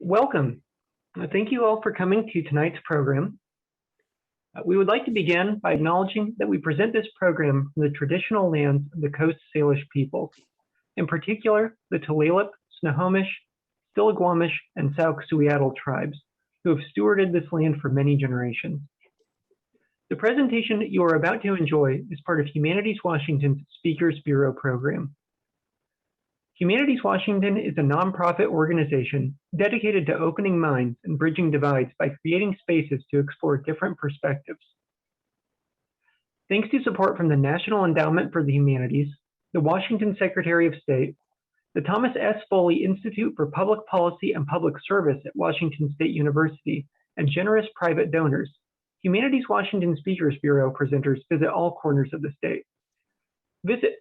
Welcome. Thank you all for coming to tonight's program. We would like to begin by acknowledging that we present this program from the traditional lands of the Coast Salish peoples, in particular the Tulalip, Snohomish, Stillaguamish, and Sauk-Suiattle tribes, who have stewarded this land for many generations. The presentation you are about to enjoy is part of Humanities Washington's Speakers Bureau program. Humanities Washington is a nonprofit organization dedicated to opening minds and bridging divides by creating spaces to explore different perspectives. Thanks to support from the National Endowment for the Humanities, the Washington Secretary of State, the Thomas S. Foley Institute for Public Policy and Public Service at Washington State University, and generous private donors, Humanities Washington Speakers Bureau presenters visit all corners of the state. Visit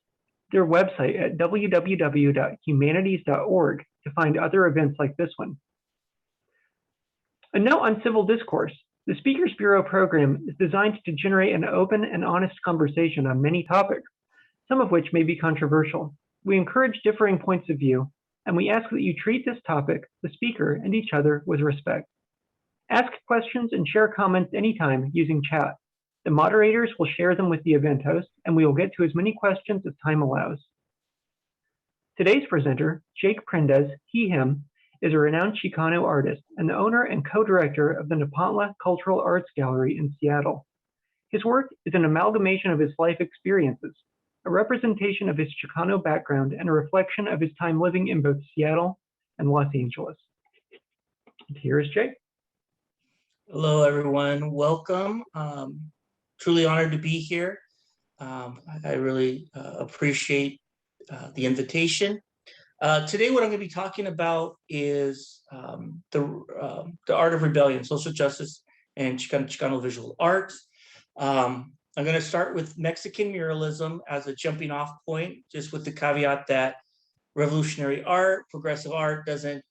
their website at www.humanities.org to find other events like this one. A note on civil discourse. The Speakers Bureau program is designed to generate an open and honest conversation on many topics, some of which may be controversial. We encourage differing points of view, and we ask that you treat this topic, the speaker, and each other with respect. Ask questions and share comments anytime using chat. The moderators will share them with the event host, and we will get to as many questions as time allows. Today's presenter, Jake Prendez, he/him, is a renowned Chicano artist and the owner and co-director of the Nepantla Cultural Arts Gallery in Seattle. His work is an amalgamation of his life experiences, a representation of his Chicano background, and a reflection of his time living in both Seattle and Los Angeles. And here is Jake. Hello, everyone. Welcome. Truly honored to be here. I really appreciate the invitation. Today, what I'm going to be talking about is the art of rebellion, social justice, and Chicano visual arts. I'm going to start with Mexican muralism as a jumping off point, just with the caveat that revolutionary art, progressive art doesn't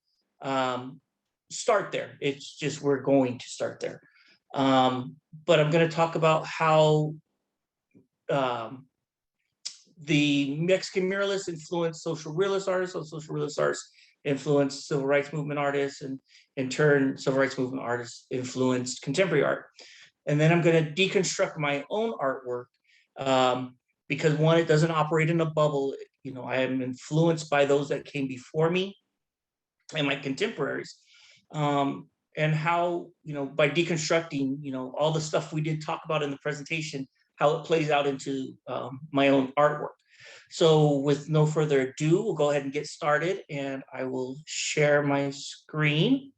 start there. It's just we're going to start there. But I'm going to talk about how the Mexican muralists influenced social realist artists, so social realist artists influenced civil rights movement artists, and in turn, civil rights movement artists influenced contemporary art. And then I'm going to deconstruct my own artwork because one, it doesn't operate in a bubble. You know, I am influenced by those that came before me and my contemporaries. And how, you know, by deconstructing, you know, all the stuff we did talk about in the presentation, how it plays out into my own artwork. So with no further ado, we'll go ahead and get started, and I will share my screen.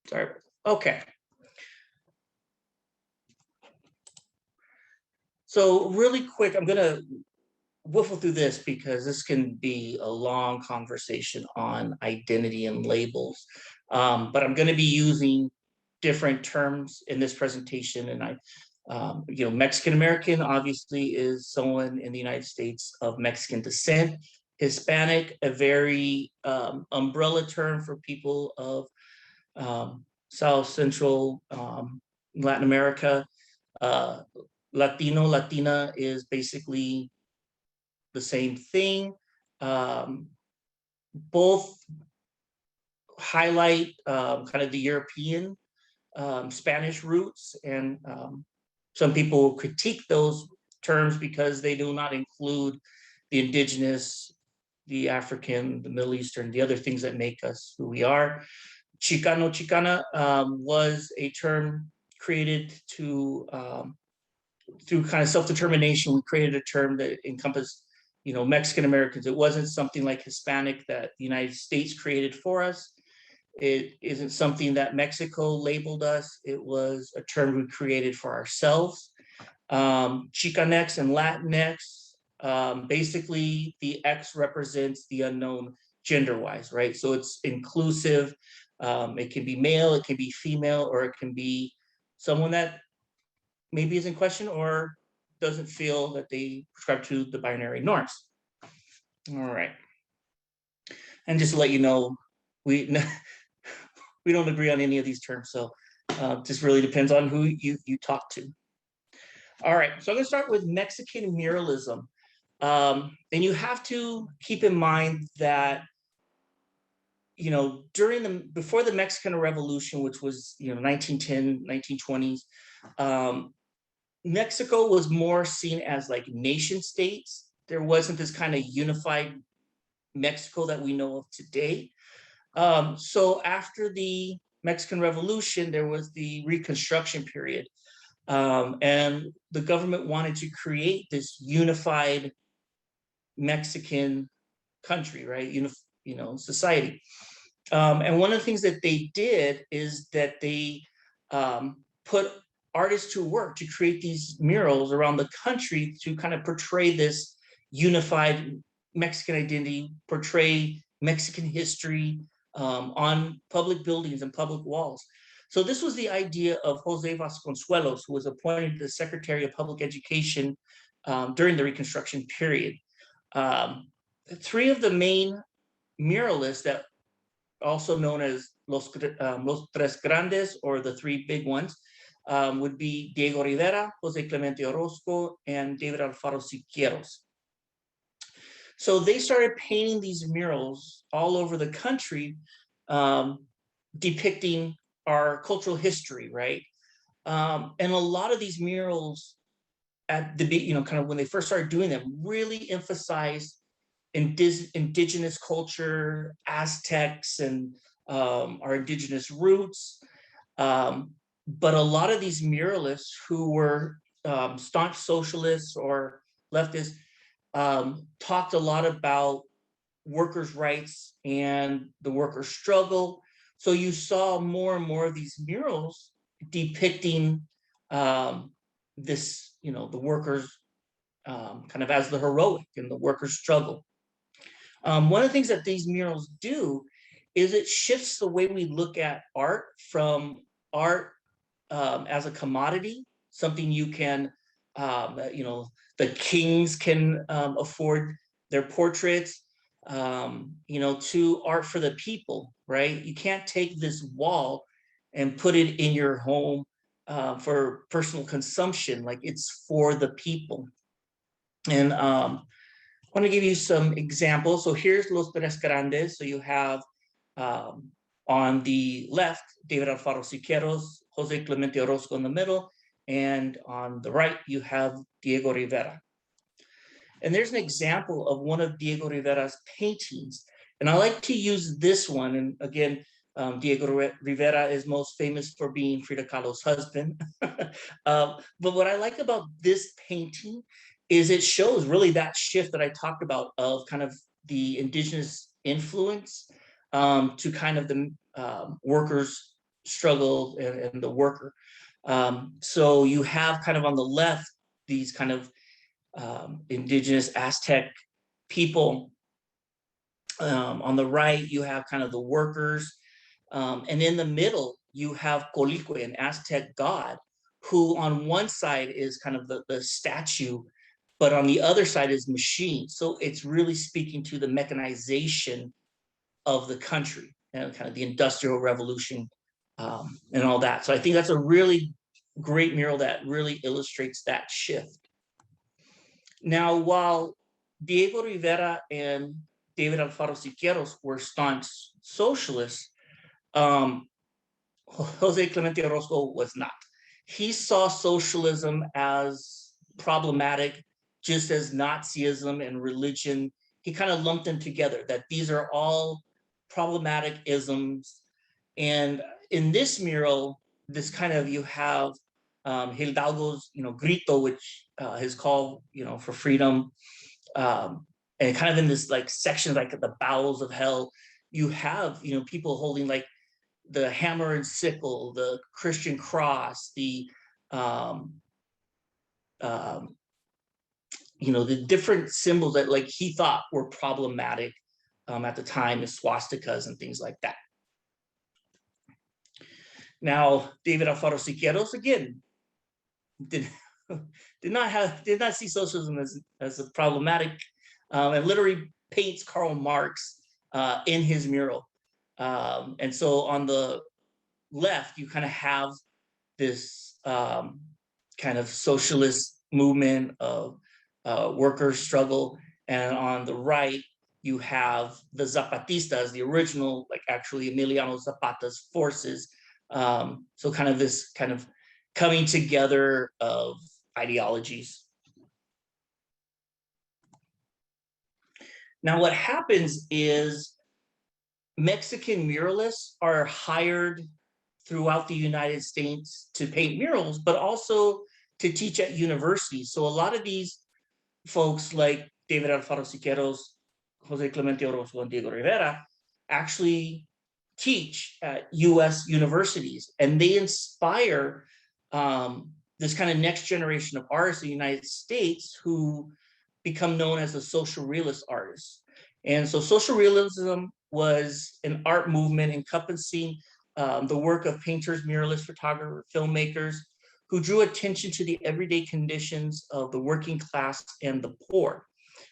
Sorry. Okay. So really quick, I'm going to whiffle through this because this can be a long conversation on identity and labels. But I'm going to be using different terms in this presentation. And you know, Mexican American obviously is someone in the United States of Mexican descent. Hispanic, a very umbrella term for people of South Central Latin America. Latino, Latina is basically the same thing. Both highlight kind of the European Spanish roots, and some people critique those terms because they do not include the indigenous, the African, the Middle Eastern, the other things that make us who we are. Chicano, Chicana was a term created to, through kind of self-determination, we created a term that encompassed, you know, Mexican Americans. It wasn't something like Hispanic that the United States created for us. It isn't something that Mexico labeled us. It was a term we created for ourselves. Chicanx and Latinx, basically the X represents the unknown gender-wise, right? So it's inclusive. It can be male, it can be female, or it can be someone that maybe is in question or doesn't feel that they prescribe to the binary norms. All right. And just to let you know, we don't agree on any of these terms, so just really depends on who you talk to. All right, so I'm gonna start with Mexican muralism. And you have to keep in mind that before the Mexican Revolution, which was 1910, 1920s, Mexico was more seen as like nation states. There wasn't this kind of unified Mexico that we know of today. So after the Mexican Revolution, there was the Reconstruction period. And the government wanted to create this unified Mexican country, right? Society. And one of the things that they did is that they put artists to work to create these murals around the country to kind of portray this unified Mexican identity, portray Mexican history on public buildings and public walls. So this was the idea of Jose Vasconcelos, who was appointed the Secretary of Public Education during the Reconstruction period. Three of the main muralists, that also known as Los Tres Grandes, or the three big ones, would be Diego Rivera, Jose Clemente Orozco, and David Alfaro Siqueiros. So they started painting these murals all over the country, depicting our cultural history, right? And a lot of these murals at the kind of when they first started doing them, really emphasized indigenous culture, Aztecs, and our indigenous roots. But a lot of these muralists who were staunch socialists or leftists talked a lot about workers' rights and the workers' struggle. So you saw more and more of these murals depicting this, the workers kind of as the heroic and the workers' struggle. One of the things that these murals do is it shifts the way we look at art from art as a commodity, something you can, the kings can afford their portraits, to art for the people, right? You can't take this wall and put it in your home for personal consumption, like it's for the people. And I want to give you some examples. So here's Los Tres Grandes. So you have on the left, David Alfaro Siqueiros, Jose Clemente Orozco in the middle, and on the right, you have Diego Rivera. And there's an example of one of Diego Rivera's paintings. And I like to use this one. And again, Diego Rivera is most famous for being Frida Kahlo's husband. But what I like about this painting is it shows really that shift that I talked about of kind of the indigenous influence to kind of the workers' struggle and the worker. So you have kind of on the left, these kind of indigenous Aztec people. On the right, you have kind of the workers. And in the middle, you have Colicue, an Aztec god, who on one side is kind of the statue, but on the other side is machine. So it's really speaking to the mechanization of the country and kind of the Industrial Revolution and all that. So I think that's a really great mural that really illustrates that shift. Now, while Diego Rivera and David Alfaro Siqueiros were staunch socialists, Jose Clemente Orozco was not. He saw socialism as problematic, just as Nazism and religion. He kind of lumped them together, that these are all problematic isms. And in this mural, this kind of, you have Hidalgo's, grito, which his call, for freedom. And kind of in this like section, like the bowels of hell, you have, people holding like the hammer and sickle, the Christian cross, the different symbols that like he thought were problematic at the time, the swastikas and things like that. Now, David Alfaro Siqueiros, again, did not see socialism as a problematic, and literally paints Karl Marx in his mural. And so on the left, you kind of have this kind of socialist movement of workers' struggle, and on the right, you have the Zapatistas, the original, like actually Emiliano Zapata's forces. So kind of this kind of coming together of ideologies. Now, what happens is Mexican muralists are hired throughout the United States to paint murals, but also to teach at universities. So a lot of these folks like David Alfaro Siqueiros, Jose Clemente Orozco, and Diego Rivera actually teach at US universities, and they inspire this kind of next generation of artists in the United States who become known as the social realist artists. And so social realism was an art movement encompassing the work of painters, muralists, photographers, filmmakers, who drew attention to the everyday conditions of the working class and the poor.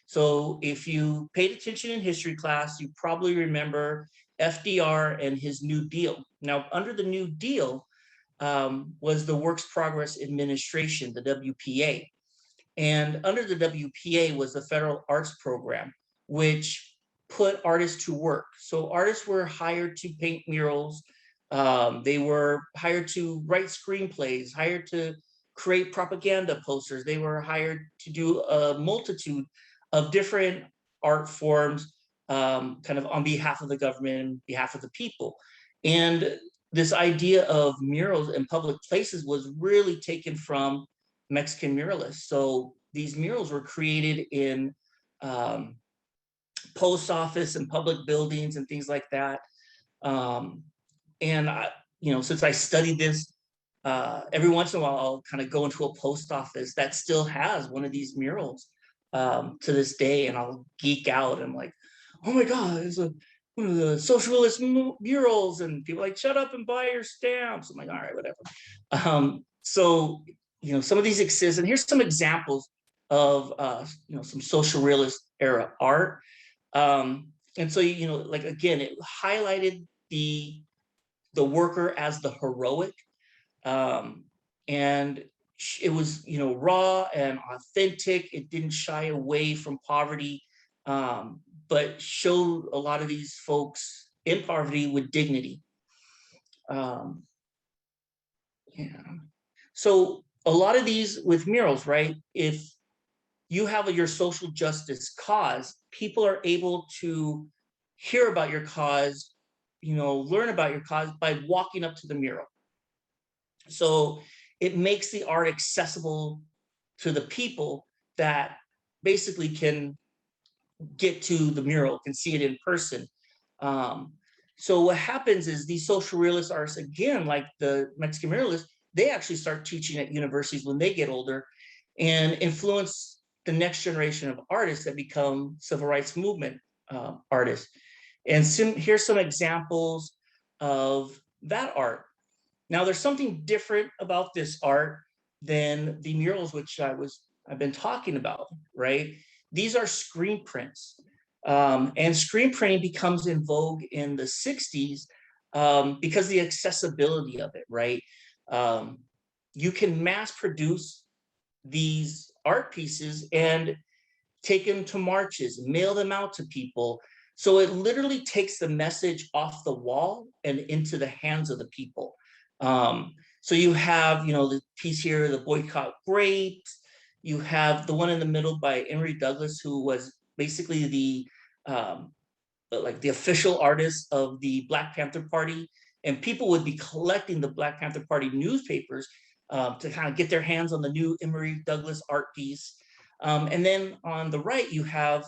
So if you paid attention in history class, you probably remember FDR and his New Deal. Now, under the New Deal was the Works Progress Administration, the WPA. And under the WPA was the Federal Arts Program, which put artists to work. So artists were hired to paint murals. They were hired to write screenplays, hired to create propaganda posters. They were hired to do a multitude of different art forms, kind of on behalf of the government and behalf of the people. And this idea of murals in public places was really taken from Mexican muralists. So these murals were created in post office and public buildings and things like that. And I, since I studied this, every once in a while I'll kind of go into a post office that still has one of these murals to this day, and I'll geek out and like, oh my God, it's one of the socialist murals, and people are like, shut up and buy your stamps. I'm like, all right, whatever. So some of these exist, and here's some examples of some social realist era art. And so like again, it highlighted the worker as the heroic, and it was raw and authentic. It didn't shy away from poverty, but showed a lot of these folks in poverty with dignity. Yeah. So a lot of these with murals, right? If you have your social justice cause, people are able to hear about your cause, learn about your cause by walking up to the mural. So it makes the art accessible to the people that basically can get to the mural, can see it in person. So what happens is these social realist artists, again, like the Mexican muralists, they actually start teaching at universities when they get older and influence the next generation of artists that become civil rights movement artists. And here's some examples of that art. Now, there's something different about this art than the murals, which I've been talking about, right? These are screen prints. And screen printing becomes in vogue in the 60s because the accessibility of it, right? You can mass produce these art pieces and take them to marches, mail them out to people. So it literally takes the message off the wall and into the hands of the people. So you have, the piece here, the Boycott Grapes. You have the one in the middle by Emory Douglas, who was basically the official artist of the Black Panther Party. And people would be collecting the Black Panther Party newspapers to kind of get their hands on the new Emory Douglas art piece. And then on the right, you have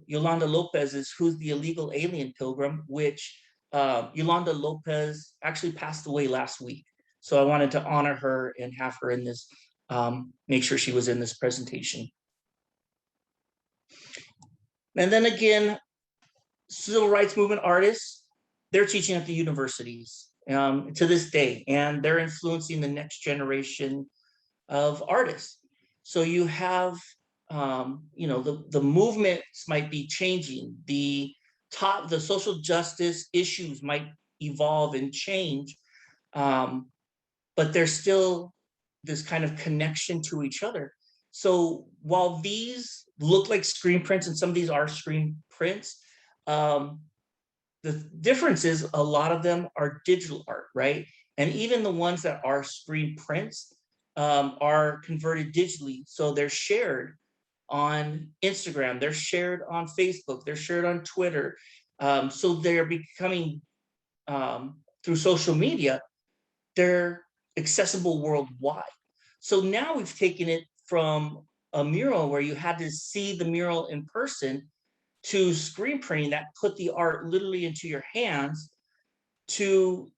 Yolanda Lopez's Who's the Illegal Alien Pilgrim, which Yolanda Lopez actually passed away last week. So I wanted to honor her and have her in this, make sure she was in this presentation. And then again, civil rights movement artists, they're teaching at the universities to this day, and they're influencing the next generation of artists. So you have, the movements might be changing. The social justice issues might evolve and change, but there's still this kind of connection to each other. So while these look like screen prints, and some of these are screen prints, the difference is a lot of them are digital art, right? And even the ones that are screen prints are converted digitally. So they're shared on Instagram, they're shared on Facebook, they're shared on Twitter. So they're becoming, through social media, they're accessible worldwide. So now we've taken it from a mural where you had to see the mural in person to screen printing that put the art literally into your hands, to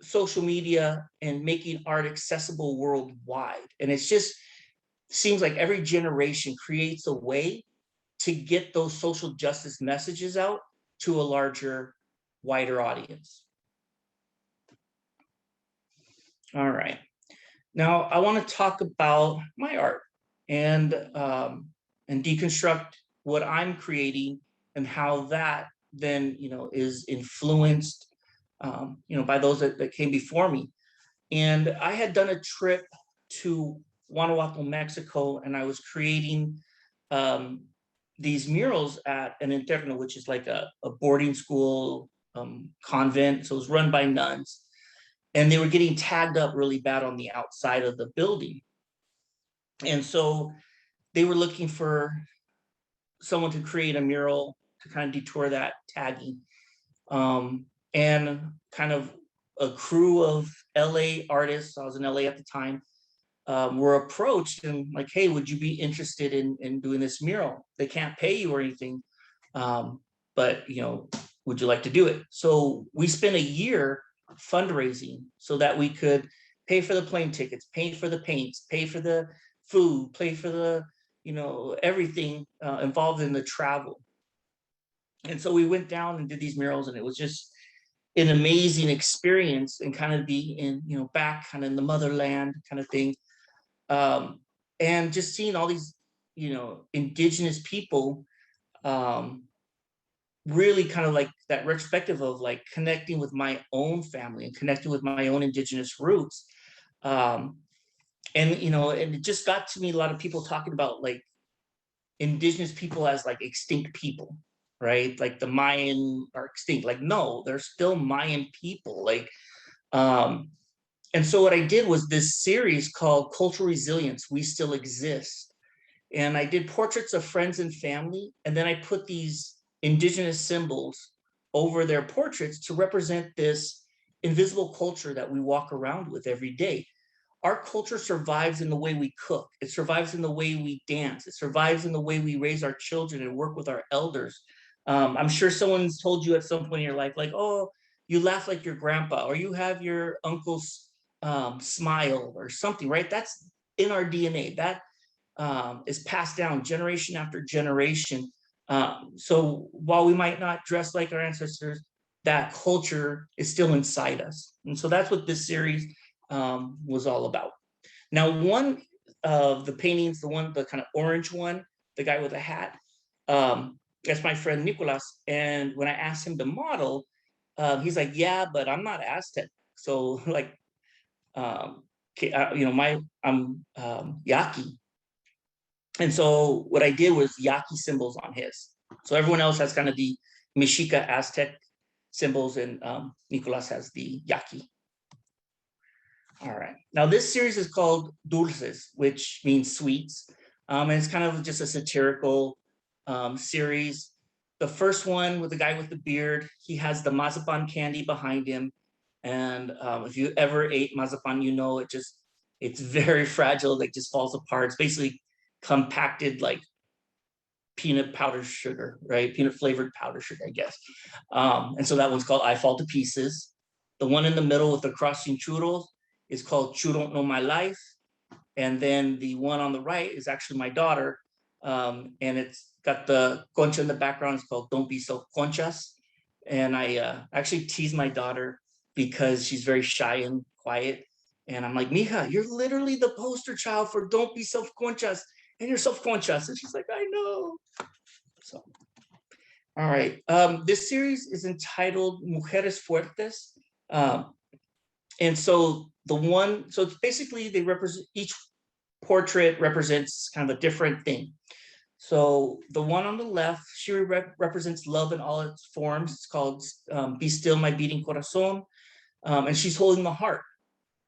social media and making art accessible worldwide. And it's just seems like every generation creates a way to get those social justice messages out to a larger, wider audience. All right. Now I want to talk about my art and deconstruct what I'm creating and how that then, is influenced, by those that came before me. And I had done a trip to Guanajuato, Mexico, and I was creating these murals at an interno, which is like a boarding school convent. So it was run by nuns. And they were getting tagged up really bad on the outside of the building. And so they were looking for someone to create a mural to kind of detour that tagging. And kind of a crew of LA artists, I was in LA at the time, were approached and like, hey, would you be interested in doing this mural? They can't pay you or anything, but would you like to do it? So we spent a year fundraising so that we could pay for the plane tickets, pay for the paints, pay for the food, pay for the everything involved in the travel. And so we went down and did these murals, and it was just an amazing experience, and kind of be in back kind of in the motherland kind of thing, and just seeing all these indigenous people, really kind of like that retrospective of like connecting with my own family and connecting with my own indigenous roots. And it just got to me, a lot of people talking about like indigenous people as like extinct people, right? Like the Mayan are extinct. Like, no, they're still Mayan people. Like, and so what I did was this series called Cultural Resilience, We Still Exist. And I did portraits of friends and family. And then I put these indigenous symbols over their portraits to represent this invisible culture that we walk around with every day. Our culture survives in the way we cook. It survives in the way we dance. It survives in the way we raise our children and work with our elders. I'm sure someone's told you at some point in your life, like, oh, you laugh like your grandpa, or you have your uncle's smile or something, right? That's in our DNA. That is passed down generation after generation. So while we might not dress like our ancestors, that culture is still inside us. And so that's what this series was all about. Now, one of the paintings, the kind of orange one, the guy with a hat, that's my friend Nicolas. And when I asked him to model, he's like, yeah, but I'm not Aztec. So like, I'm Yaqui. And so what I did was Yaqui symbols on his. So everyone else has kind of the Mexica Aztec symbols, and Nicolas has the Yaqui. All right. Now this series is called Dulces, which means sweets. And it's kind of just a satirical series. The first one with the guy with the beard, he has the mazapan candy behind him. And if you ever ate mazapan, it's very fragile, like just falls apart. It's basically compacted like peanut powder sugar, right? Peanut flavored powder sugar, I guess. And so that one's called I Fall to Pieces. The one in the middle with the crossing churros is called Churro No My Life. And then the one on the right is actually my daughter. And it's got the concha in the background. It's called Don't Be So Conchas. And I actually tease my daughter because she's very shy and quiet. And I'm like, Mija, you're literally the poster child for Don't Be So Conchas. And you're so conchas. And she's like, I know. So, all right. This series is entitled Mujeres Fuertes. And so it's basically they represent, each portrait represents kind of a different thing. So the one on the left, she represents love in all its forms. It's called Be Still My Beating Corazon. And she's holding the heart.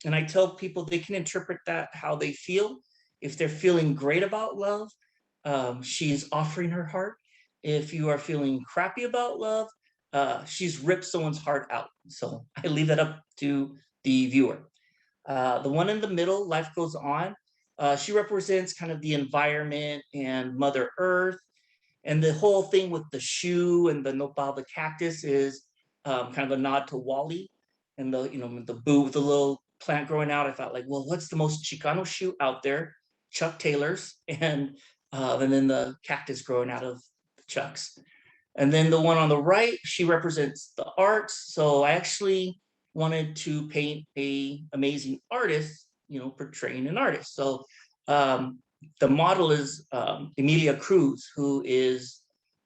And I tell people they can interpret that how they feel. If they're feeling great about love, she's offering her heart. If you are feeling crappy about love, she's ripped someone's heart out. So I leave that up to the viewer. The one in the middle, Life Goes On, she represents kind of the environment and Mother Earth. And the whole thing with the shoe and the nopal, the cactus, is kind of a nod to Wally and the, the boo with the little plant growing out. I thought, like, well, what's the most Chicano shoe out there? Chuck Taylor's, and then the cactus growing out of the Chucks. And then the one on the right, she represents the arts. So I actually wanted to paint a amazing artist, portraying an artist. So the model is Emilia Cruz, who is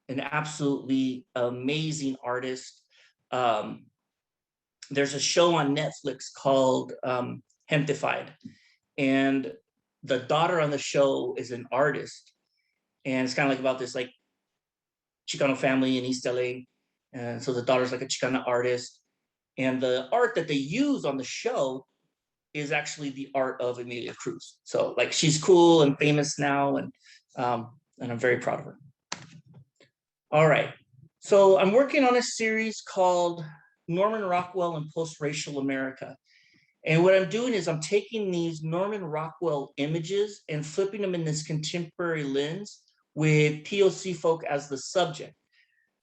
an absolutely amazing artist. There's a show on Netflix called Gentefied, and the daughter on the show is an artist, and it's kind of like about this like Chicano family in East LA, and so the daughter's like a Chicana artist, and the art that they use on the show is actually the art of Emilia Cruz. So like she's cool and famous now, and I'm very proud of her. All right, so I'm working on a series called Norman Rockwell and Post-Racial America. And what I'm doing is I'm taking these Norman Rockwell images and flipping them in this contemporary lens with POC folk as the subject.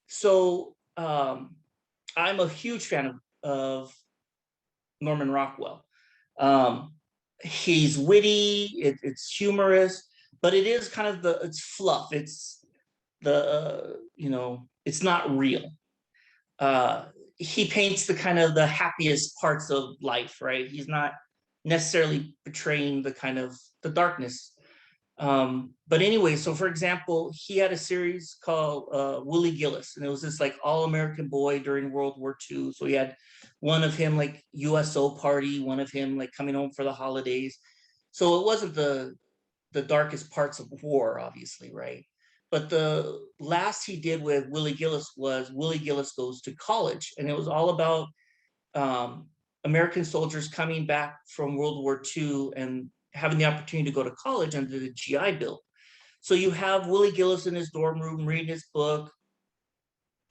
So I'm a huge fan of Norman Rockwell. He's witty, it's humorous, but it is kind of it's fluff. It's it's not real. He paints the kind of the happiest parts of life, right? He's not necessarily portraying the kind of the darkness. But anyway, so for example, he had a series called Willie Gillis, and it was this like all-American boy during World War II. So he had one of him like USO party, one of him like coming home for the holidays. So it wasn't the darkest parts of war, obviously, right? But the last he did with Willie Gillis was Willie Gillis Goes to College. And it was all about American soldiers coming back from World War II and having the opportunity to go to college under the GI Bill. So you have Willie Gillis in his dorm room reading his book,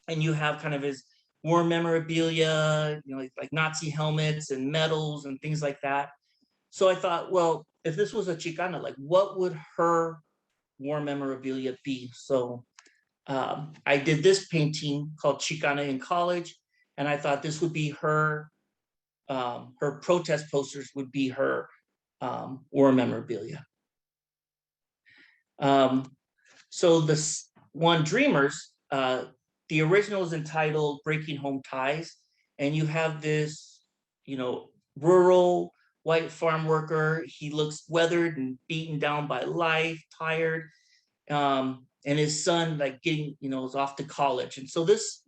and you have kind of his war memorabilia, like Nazi helmets and medals and things like that. So I thought, well, if this was a Chicana, like what would her war memorabilia be? So I did this painting called Chicana in College, and I thought this would be her protest posters would be her war memorabilia. So this one, Dreamers, the original is entitled Breaking Home Ties, and you have this, rural white farm worker. He looks weathered and beaten down by life, tired, and his son like getting, is off to college. And so this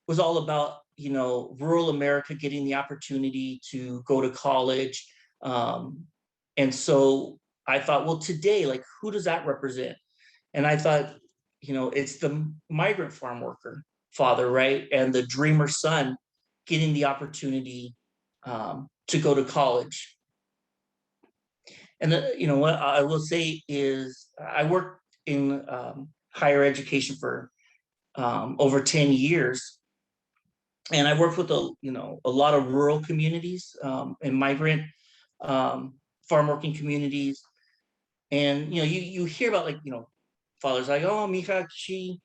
was all about, rural America getting the opportunity to go to college. And so I thought, well, today, like, who does that represent? And I thought, it's the migrant farm worker father, right? And the dreamer son getting the opportunity to go to college. And what I will say is I worked in higher education for over 10 years. And I worked with a lot of rural communities and migrant farm working communities. And you hear about like fathers like, oh, mija, she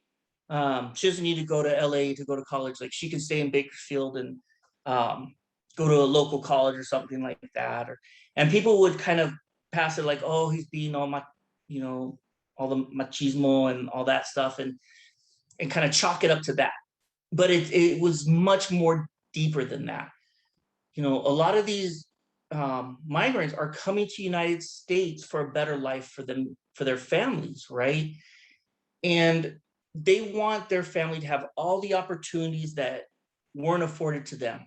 doesn't need to go to LA to go to college, like she can stay in Bakersfield and go to a local college or something like that. And people would kind of pass it like, oh, he's being all all the machismo and all that stuff, and kind of chalk it up to that. But it was much more deeper than that. A lot of these migrants are coming to the United States for a better life for them, for their families, right? And they want their family to have all the opportunities that weren't afforded to them.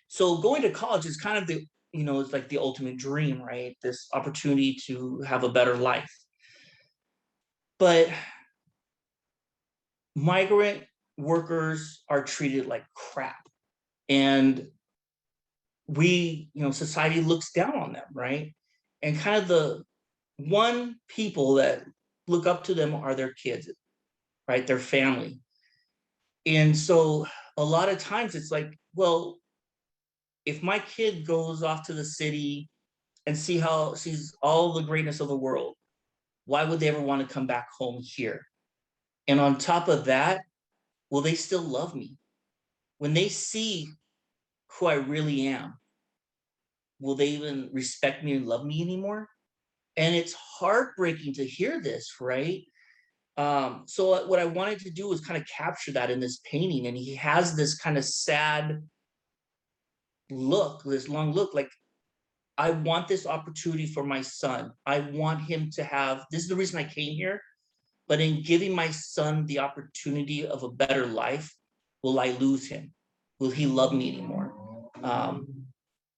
So going to college is kind of the is like the ultimate dream, right? This opportunity to have a better life. But migrant workers are treated like crap. And society looks down on them, right? And kind of the one people that look up to them are their kids, right? Their family. And so a lot of times it's like, well, if my kid goes off to the city and sees all the greatness of the world, why would they ever want to come back home here? And on top of that, will they still love me? When they see who I really am, will they even respect me and love me anymore? And it's heartbreaking to hear this, right? So what I wanted to do was kind of capture that in this painting. And he has this kind of sad look, this long look, like, I want this opportunity for my son. I want him to have, this is the reason I came here, but in giving my son the opportunity of a better life, will I lose him? Will he love me anymore?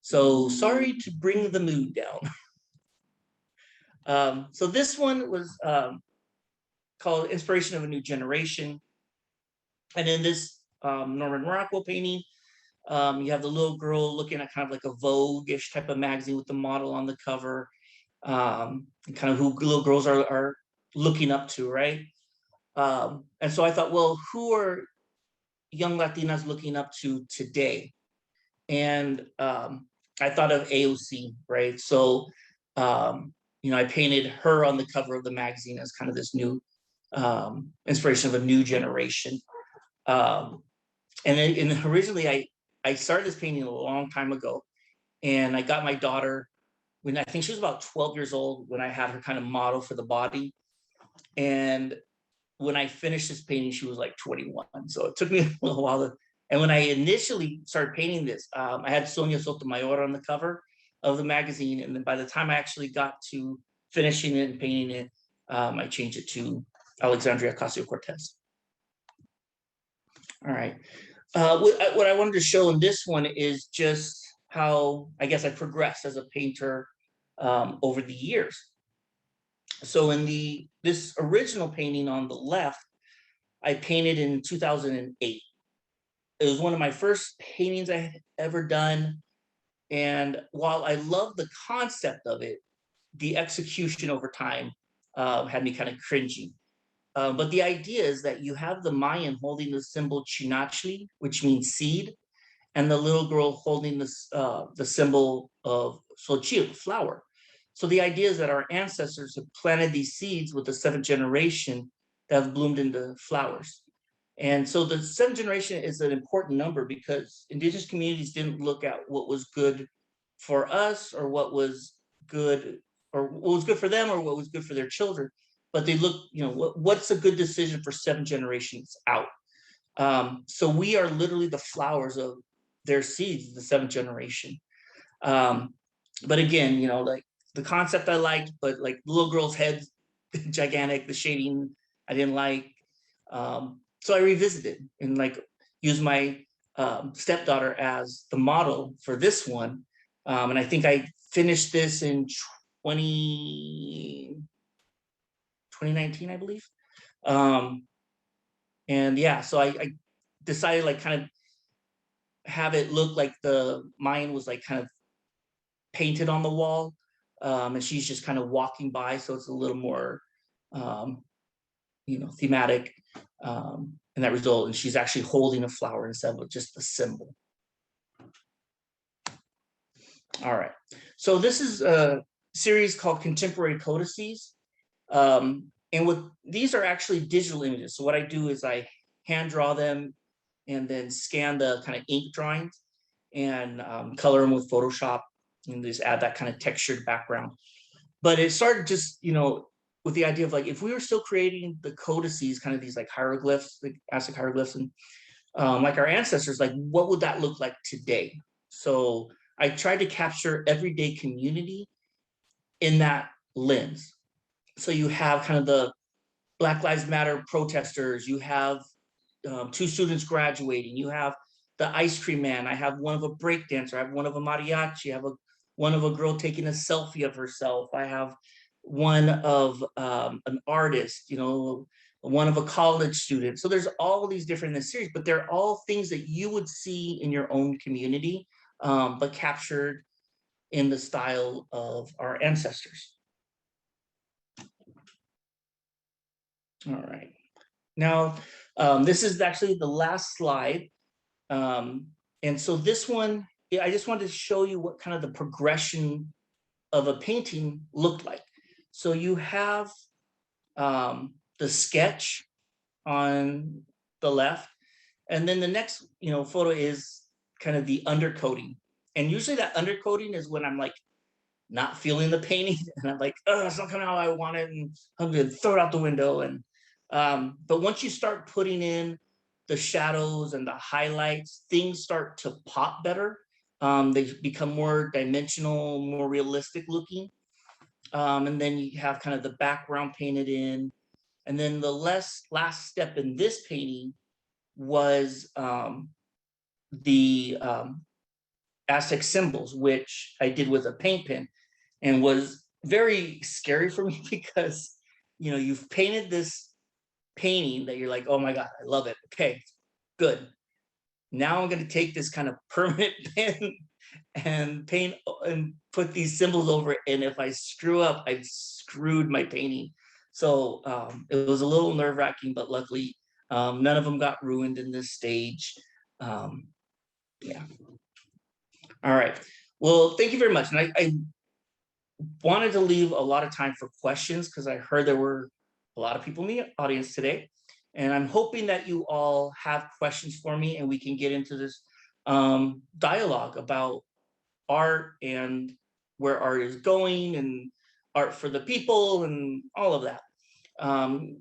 So sorry to bring the mood down. So this one was called Inspiration of a New Generation. And in this Norman Rockwell painting, you have the little girl looking at kind of like a Vogue-ish type of magazine with the model on the cover, and kind of who little girls are looking up to, right? And so I thought, well, who are young Latinas looking up to today? And I thought of AOC, right? So, I painted her on the cover of the magazine as kind of this new inspiration of a new generation. And originally, I started this painting a long time ago, and I got my daughter when I think she was about 12 years old when I had her kind of model for the body. And when I finished this painting, she was like 21. So it took me a little while and when I initially started painting this, I had Sonia Sotomayor on the cover of the magazine. And then by the time I actually got to finishing it and painting it, I changed it to Alexandria Ocasio-Cortez. All right. What I wanted to show in this one is just how, I guess, I progressed as a painter over the years. So in this original painting on the left, I painted in 2008. It was one of my first paintings I had ever done. And while I love the concept of it, the execution over time had me kind of cringing. But the idea is that you have the Mayan holding the symbol Chinachli, which means seed, and the little girl holding the symbol of Xochitl, flower. So the idea is that our ancestors have planted these seeds with the seventh generation that have bloomed into flowers. And so the seventh generation is an important number because indigenous communities didn't look at what was good for us or what was good for them or what was good for their children, but they look, what's a good decision for 7 generations out. So we are literally the flowers of their seeds, the 7th generation. But again, like the concept I liked, but like the little girl's head, gigantic, the shading I didn't like. So I revisited and like used my stepdaughter as the model for this one. And I think I finished this in 2019, I believe. And yeah, so I decided like kind of have it look like the Mayan was like kind of painted on the wall. And she's just kind of walking by. So it's a little more, thematic in that result. And she's actually holding a flower instead of just a symbol. All right. So this is a series called Contemporary Codices. And these are actually digital images. So what I do is I hand draw them and then scan the kind of ink drawings and color them with Photoshop and just add that kind of textured background. But it started just, with the idea of like, if we were still creating the codices, kind of these like hieroglyphs, like Aztec hieroglyphs, and like our ancestors, like what would that look like today? So I tried to capture everyday community in that lens. So you have kind of the Black Lives Matter protesters, you have 2 students graduating, you have the ice cream man, I have one of a break dancer, I have one of a mariachi, I have one of a girl taking a selfie of herself. I have one of an artist, you know, one of a college student. So there's all these different in the series, but they're all things that you would see in your own community, but captured in the style of our ancestors. All right. Now, this is actually the last slide. And so this one, I just wanted to show you what kind of the progression of a painting looked like. So you have the sketch on the left, and then the next, you know, photo is kind of the undercoating. And usually that undercoating is when I'm like not feeling the painting, and I'm like, oh, it's not coming out how I want it, and I'm gonna throw it out the window. And but once you start putting in the shadows and the highlights, things start to pop better. They become more dimensional, more realistic looking. And then you have kind of the background painted in. And then the last step in this painting was the Aztec symbols, which I did with a paint pen, and was very scary for me because, you know, you've painted this painting that you're like, oh my God, I love it. Okay, good. Now I'm going to take this kind of permanent pen and paint and put these symbols over it. And if I screw up, I've screwed my painting. So it was a little nerve-wracking, but luckily none of them got ruined in this stage. Yeah. All right. Well, thank you very much. And I wanted to leave a lot of time for questions because I heard there were a lot of people in the audience today. And I'm hoping that you all have questions for me and we can get into this dialogue about art and where art is going and art for the people and all of that.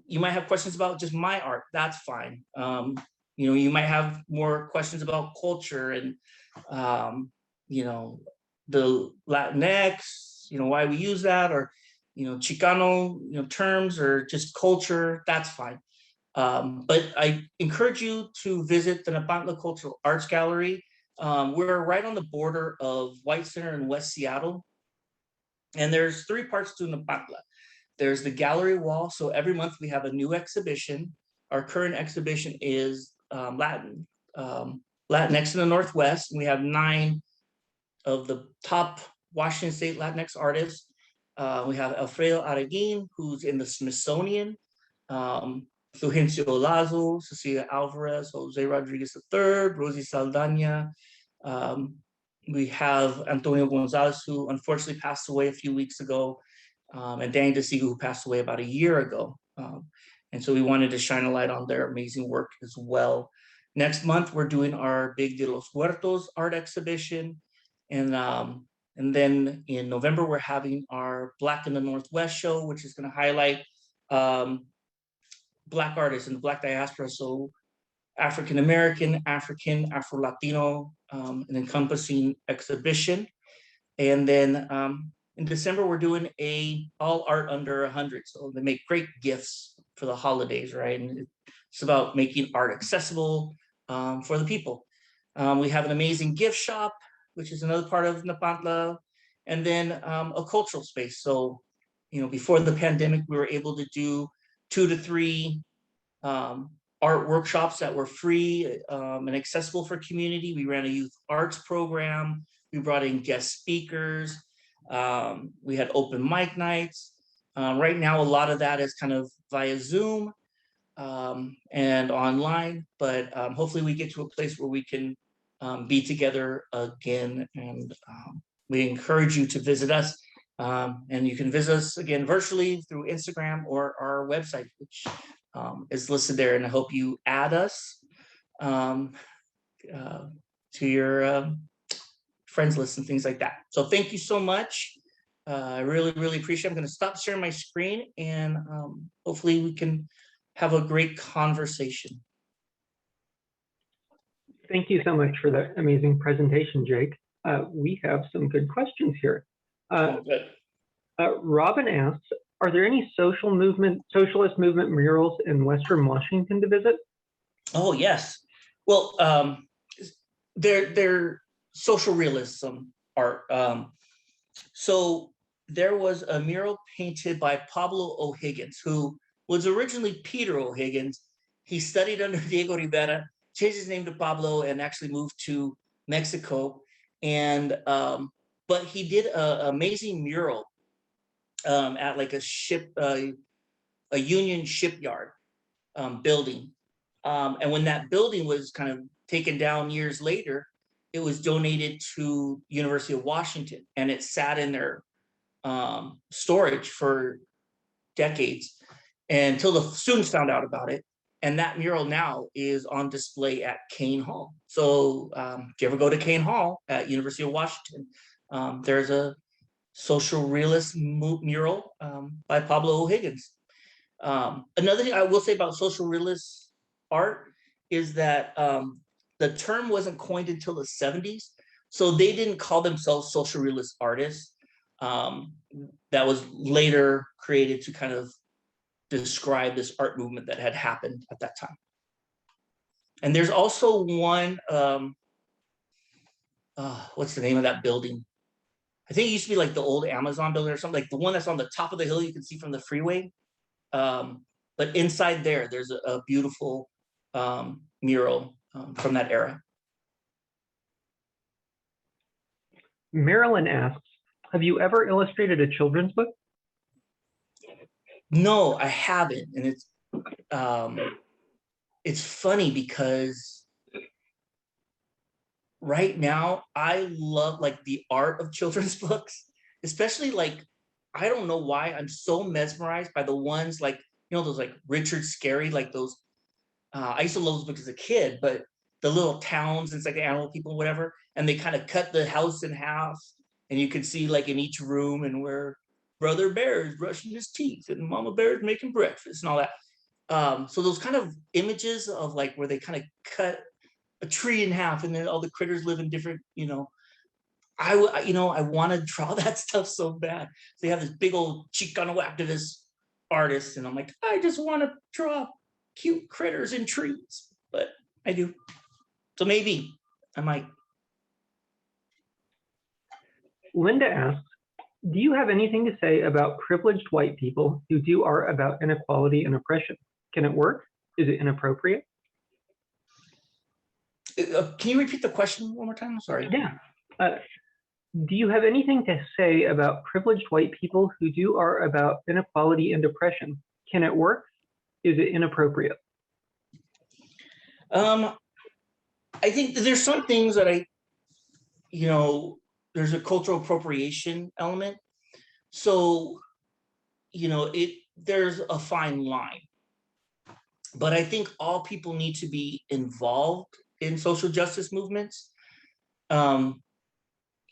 You might have questions about just my art. That's fine. You know, you might have more questions about culture and, you know, the Latinx, you know, why we use that, or, you know, Chicano, you know, terms, or just culture. That's fine. But I encourage you to visit the Nepantla Cultural Arts Gallery. We're right on the border of White Center and West Seattle. And there's 3 parts to Nepantla. There's the gallery wall. So every month we have a new exhibition. Our current exhibition is Latinx in the Northwest. And we have 9 of the top Washington State Latinx artists. We have Alfredo Araguin, who's in the Smithsonian. Fulgencio Lazo, Cecilia Alvarez, Jose Rodriguez III, Rosie Saldana. We have Antonio Gonzalez, who unfortunately passed away a few weeks ago, and Danny DeSiga, who passed away about a year ago. And so we wanted to shine a light on their amazing work as well. Next month, we're doing our Big de los Muertos art exhibition. And then in November, we're having our Black in the Northwest show, which is going to highlight Black artists in the Black diaspora, so African-American, African, Afro-Latino, an encompassing exhibition. And then in December, we're doing a all art under 100. So they make great gifts for the holidays, right? And it's about making art accessible for the people. We have an amazing gift shop, which is another part of Nepantla, and then a cultural space. So, you know, before the pandemic, we were able to do 2 to 3 art workshops that were free and accessible for community. We ran a youth arts program. We brought in guest speakers. We had open mic nights. Right now, a lot of that is kind of via Zoom and online, but hopefully we get to a place where we can be together again. And we encourage you to visit us. And you can visit us again virtually through Instagram or our website, which is listed there. And I hope you add us to your friends list and things like that. So thank you so much. I really, really appreciate it. I'm going to stop sharing my screen, and hopefully we can have a great conversation. Thank you so much for that amazing presentation, Jake. We have some good questions here. Good. Robin asks, are there any socialist movement murals in Western Washington to visit? Oh, yes. Well, they're social realism art. So there was a mural painted by Pablo O'Higgins, who was originally Peter O'Higgins. He studied under Diego Rivera, changed his name to Pablo, and actually moved to Mexico. And but he did an amazing mural at like a Union shipyard building. And when that building was kind of taken down years later, it was donated to University of Washington, and it sat in their storage for decades until the students found out about it. And that mural now is on display at Kane Hall. So if you ever go to Kane Hall at University of Washington, there's a social realist mural by Pablo O'Higgins. Another thing I will say about social realist art is that the term wasn't coined until the 70s. So they didn't call themselves social realist artists. That was later created to kind of describe this art movement that had happened at that time. And there's also one, what's the name of that building? I think it used to be like the old Amazon building or something, like the one that's on the top of the hill you can see from the freeway. But inside there's a beautiful mural from that era. Marilyn asks, have you ever illustrated a children's book? No, I haven't. And it's funny because right now I love like the art of children's books, especially like, I don't know why I'm so mesmerized by the ones like, you know, those like Richard Scarry, like those, I used to love those books as a kid, but the little towns, it's like the animal people, whatever, and they kind of cut the house in half, and you could see like in each room and where Brother Bear is brushing his teeth and Mama Bear is making breakfast and all that. So those kind of images of like where they kind of cut a tree in half and then all the critters live in different, you know, I want to draw that stuff so bad. So they have this big old Chicano activist artist, and I'm like, I just want to draw cute critters in trees, but I do. So maybe I might. Linda asks, do you have anything to say about privileged white people who do art about inequality and oppression? Can it work? Is it inappropriate? Can you repeat the question one more time? I'm sorry. Yeah. Do you have anything to say about privileged white people who do art about inequality and oppression? Can it work? Is it inappropriate? I think there's some things that there's a cultural appropriation element. So, there's a fine line. But I think all people need to be involved in social justice movements.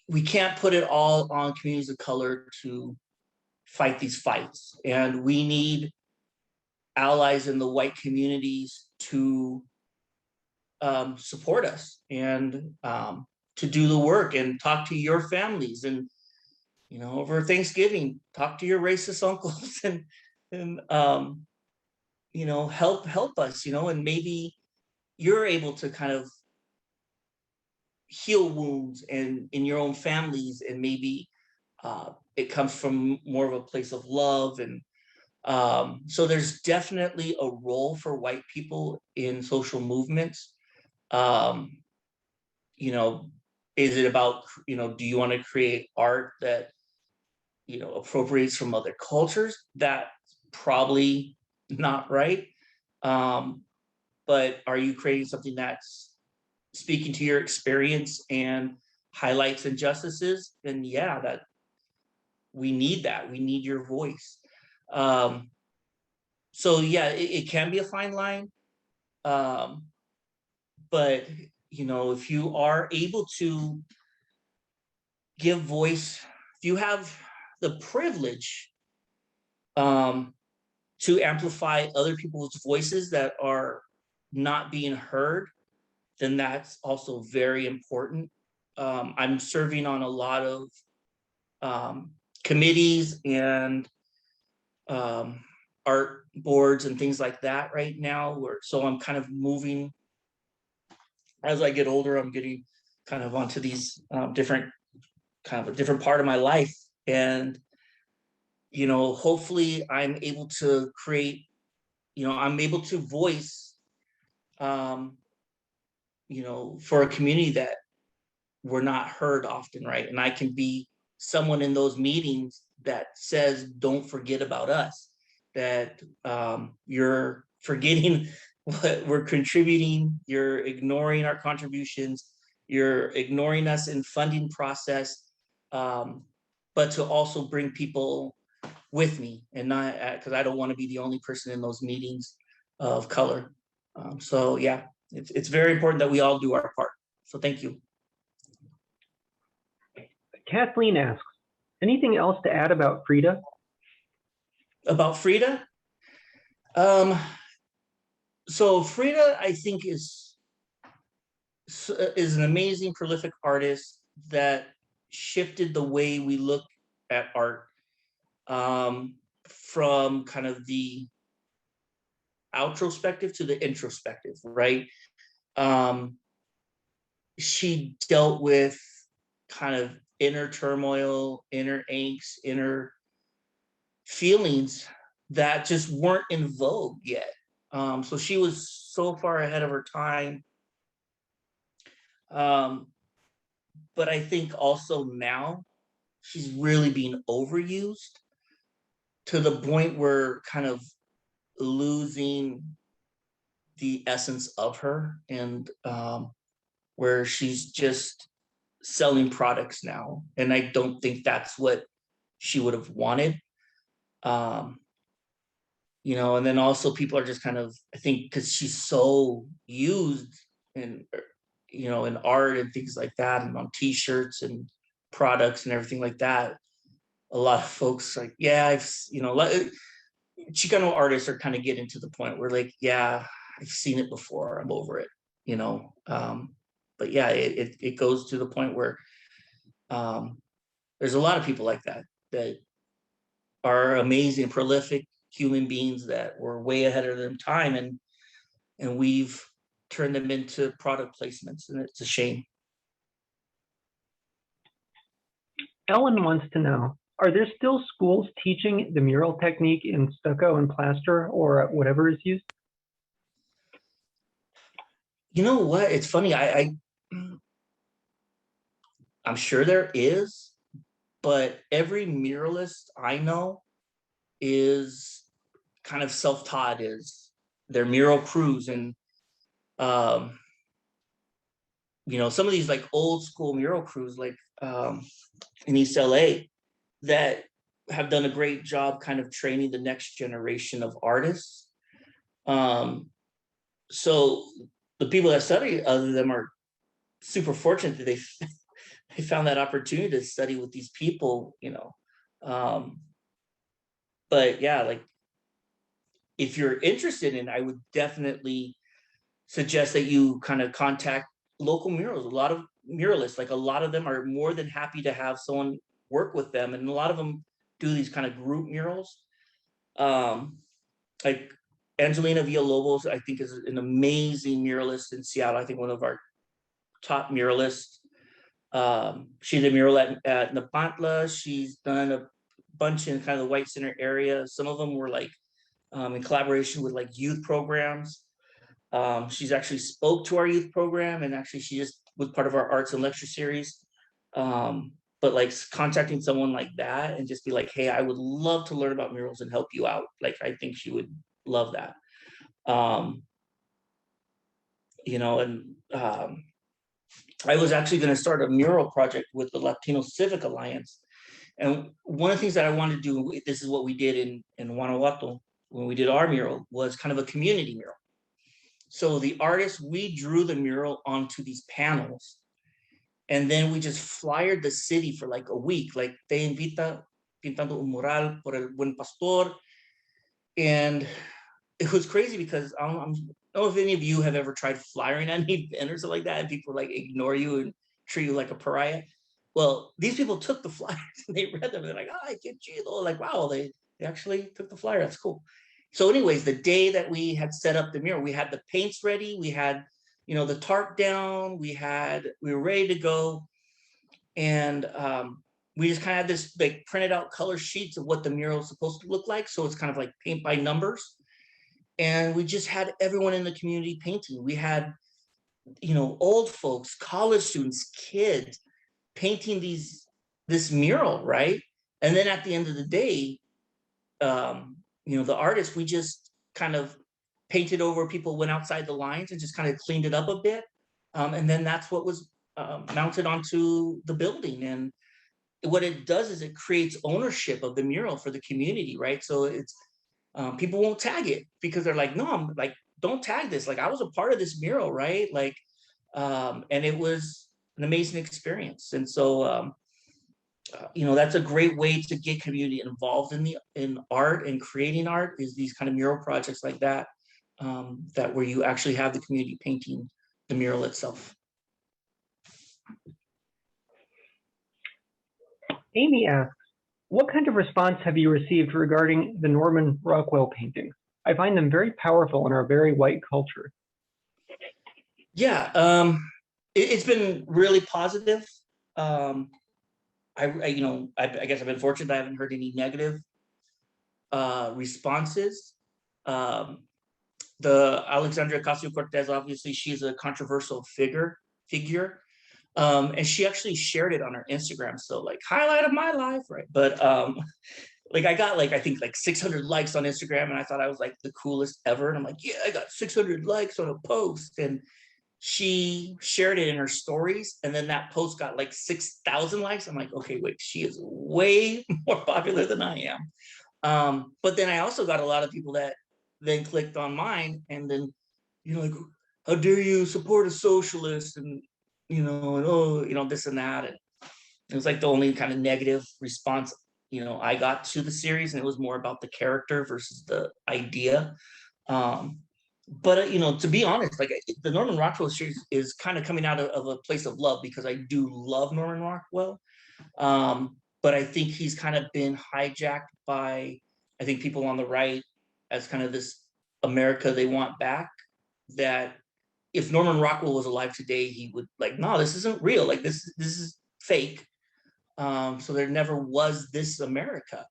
We can't put it all on communities of color to fight these fights. And we need allies in the white communities to support us and to do the work and talk to your families and, over Thanksgiving, talk to your racist uncles and help us, and maybe you're able to kind of heal wounds and in your own families, and maybe it comes from more of a place of love. And so there's definitely a role for white people in social movements. Is it about, do you want to create art that, appropriates from other cultures? That's probably not right. But are you creating something that's speaking to your experience and highlights injustices? Then yeah, that we need your voice. So yeah, it can be a fine line. But if you are able to give voice, if you have the privilege to amplify other people's voices that are not being heard, then that's also very important. I'm serving on a lot of committees and art boards and things like that right now. So I'm kind of moving, as I get older, I'm getting kind of onto these different kind of a different part of my life. And, hopefully I'm able to create, I'm able to voice, for a community that we're not heard often, right? And I can be someone in those meetings that says, don't forget about us, that you're forgetting what we're contributing, you're ignoring our contributions, you're ignoring us in funding process, but to also bring people with me, and not, because I don't want to be the only person in those meetings of color. So yeah, it's very important that we all do our part. So thank you. Kathleen asks, anything else to add about Frida? About Frida? So Frida, I think, is an amazing, prolific artist that shifted the way we look at art, from kind of the outrospective to the introspective, right? She dealt with kind of inner turmoil, inner angst, inner feelings that just weren't in vogue yet. So she was so far ahead of her time. But I think also now she's really being overused to the point where kind of losing the essence of her, and where she's just selling products now. And I don't think that's what she would have wanted. And then also people are just kind of, I think, because she's so used in, in art and things like that, and on t-shirts and products and everything like that, a lot of folks like, yeah, Chicano artists are kind of getting to the point where like, yeah, I've seen it before, I'm over it, but yeah, it goes to the point where there's a lot of people like that are amazing, prolific human beings that were way ahead of their time, and we've turned them into product placements, and it's a shame. Ellen wants to know, are there still schools teaching the mural technique in stucco and plaster, or whatever is used? You know what? It's funny. I'm sure there is, but every muralist I know is kind of self-taught, is their mural crews. And some of these like old school mural crews, like in East LA, that have done a great job kind of training the next generation of artists. So the people that study other them are super fortunate that they found that opportunity to study with these people, but yeah, like if you're interested in, I would definitely suggest that you kind of contact local murals. A lot of muralists, like a lot of them are more than happy to have someone work with them. And a lot of them do these kind of group murals. Like Angelina Villalobos, I think, is an amazing muralist in Seattle. I think one of our top muralists. She did a mural at Napantla. She's done a bunch in kind of the White Center area. Some of them were like in collaboration with like youth programs. She's actually spoke to our youth program, and actually she just was part of our arts and lecture series. But like contacting someone like that and just be like, hey, I would love to learn about murals and help you out. Like, I think she would love that. I was actually going to start a mural project with the Latino Civic Alliance. And one of the things that I wanted to do, this is what we did in Guanajuato when we did our mural, was kind of a community mural. So the artists, we drew the mural onto these panels, and then we just flyered the city for like a week, like Te Invita, pintando un mural por el buen pastor. And it was crazy because I don't know if any of you have ever tried flyering at an event or something like that, and people like ignore you and treat you like a pariah. Well, these people took the flyers and they read them. They're like, "Ah, qué chido!" Like, wow, they actually took the flyer. That's cool. So, anyways, the day that we had set up the mural, we had the paints ready, we had, the tarp down, we were ready to go. And we just kind of had this like printed out color sheets of what the mural is supposed to look like. So it's kind of like paint by numbers. And we just had everyone in the community painting. We had, you know, old folks, college students, kids painting this mural, right? And then at the end of the day, you know, the artists, we just kind of painted over, people went outside the lines and just kind of cleaned it up a bit. And then that's what was mounted onto the building. And what it does is it creates ownership of the mural for the community, right? So it's, people won't tag it because they're like, no, I'm like, don't tag this. Like I was a part of this mural, right? Like, and it was an amazing experience. And so, you know, that's a great way to get community involved in art and creating art, is these kind of mural projects like that, that where you actually have the community painting the mural itself. Amy asks, what kind of response have you received regarding the Norman Rockwell paintings? I find them very powerful in our very white culture. Yeah, it's been really positive. You know, I guess I've been fortunate. I haven't heard any negative responses. The Alexandria Ocasio-Cortez, obviously, she's a controversial figure, and she actually shared it on her Instagram. So like, highlight of my life, right? But like I got like, I think like 600 likes on Instagram, and I thought I was like the coolest ever. And I'm like, yeah, I got 600 likes on a post, and she shared it in her stories, and then that post got like 6,000 likes. I'm like, okay, wait, she is way more popular than I am. But then I also got a lot of people that then clicked on mine, and then, you know, like, how dare you support a socialist, and you know, and oh, you know, this and that. And it was like the only kind of negative response, you know, I got to the series, and it was more about the character versus the idea. But you know, to be honest, like the Norman Rockwell series is kind of coming out of a place of love, because I do love Norman Rockwell. But I think he's kind of been hijacked by, I think, people on the right as kind of this America they want back. That if Norman Rockwell was alive today, he would like, no, this isn't real. Like this is fake. So there never was this America.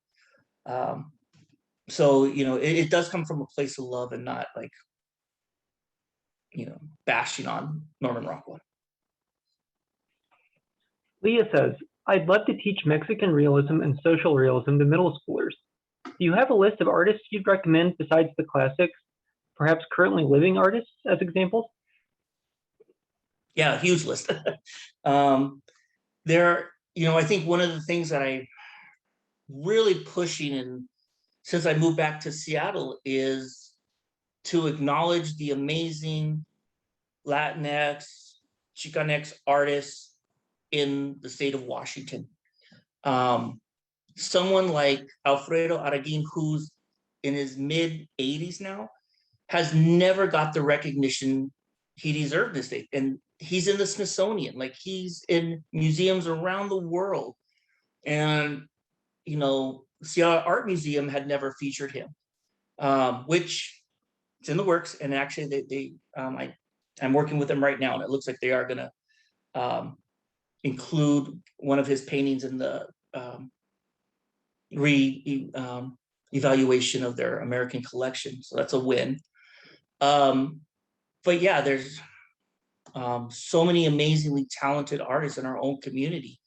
So you know, it does come from a place of love and not like, you know, bashing on Norman Rockwell. Leah says, I'd love to teach Mexican realism and social realism to middle schoolers. Do you have a list of artists you'd recommend besides the classics, perhaps currently living artists as examples? Yeah, huge list. There, you know, I think one of the things that I really pushing, and since I moved back to Seattle, is to acknowledge the amazing Latinx, Chicanx artists in the state of Washington. Someone like Alfredo Araguin, who's in his mid 80s now, has never got the recognition he deserved in this state. And he's in the Smithsonian, like he's in museums around the world. And, you know, Seattle Art Museum had never featured him, which it's in the works. And actually I'm working with them right now, and it looks like they are gonna include one of his paintings in the evaluation of their American collection. So that's a win. But yeah, there's so many amazingly talented artists in our own community.